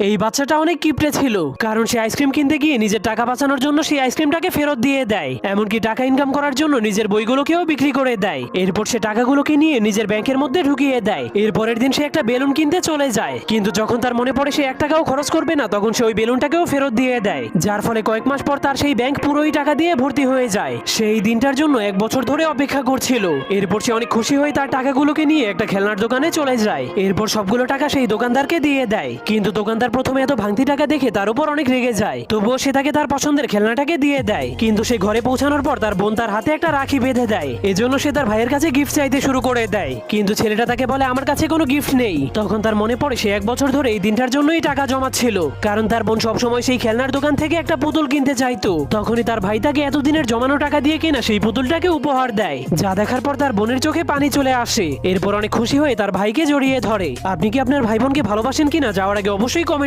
এই বাচ্চাটা অনেক কিপটে ছিল, কারণ সে আইসক্রিম কিনতে গিয়ে নিজের টাকা বাঁচানোর জন্য সেই আইসক্রিমটাকে ফেরত দিয়ে দেয়, এমনকি টাকা ইনকাম করার জন্য নিজের বইগুলোকেও বিক্রি করে দেয়। এরপর সে টাকাগুলোকে নিয়ে নিজের ব্যাংকের মধ্যে ঢুকিয়ে দেয়। এরপরের দিন সে একটা বেলুন কিনতে চলে যায়, কিন্তু যখন তার মনে পড়ে সে 1 টাকাও খরচ করবে না, তখন সে ওই বেলুনটাকেও ফেরত দিয়ে দেয়, যার ফলে কয়েক মাস পর তার সেই ব্যাংক পুরোই টাকা দিয়ে ভর্তি হয়ে যায়। সেই দিনটার জন্য 1 বছর ধরে অপেক্ষা করছিল। এরপর সে অনেক খুশি হয়ে তার টাকাগুলোকে নিয়ে একটা খেলনার দোকানে চলে যায়। এরপর সবগুলো টাকা সেই দোকানদারকে দিয়ে দেয়, কিন্তু দোকানদার প্রথমে এত ভাঙতি টাকা দেখে তার উপর অনেক রেগে যায়। তবুও সে তাকে তার পছন্দের খেলনাটাকে দিয়ে দেয়। কিন্তু সে ঘরে পৌঁছানোর পর তার বোন তার হাতে একটা রাখি বেঁধে দেয়, এজন্য সে তার ভাইয়ের কাছে গিফট চাইতে শুরু করে দেয়। কিন্তু ছেলেটা তাকে বলে আমার কাছে কোনো গিফট নেই। তখন তার মনে পড়ে সে 1 বছর ধরে এই দিনটার জন্যই টাকা জমাচ্ছিল, কারণ তার বোন সবসময় সেই খেলনার দোকান থেকে একটা পুতুল কিনতে চাইতো। তখনই তার ভাই তাকে এতদিনের জমানো টাকা দিয়ে কেনা সেই পুতুলটাকে উপহার দেয়, যা দেখার পর তার বোনের চোখে পানি চলে আসে। এরপর অনেক খুশি হয়ে তার ভাইকে জড়িয়ে ধরে। আপনি কি আপনার ভাই বোনকে ভালোবাসেন কিনা যাওয়ার আগে অবশ্যই কমেন্ট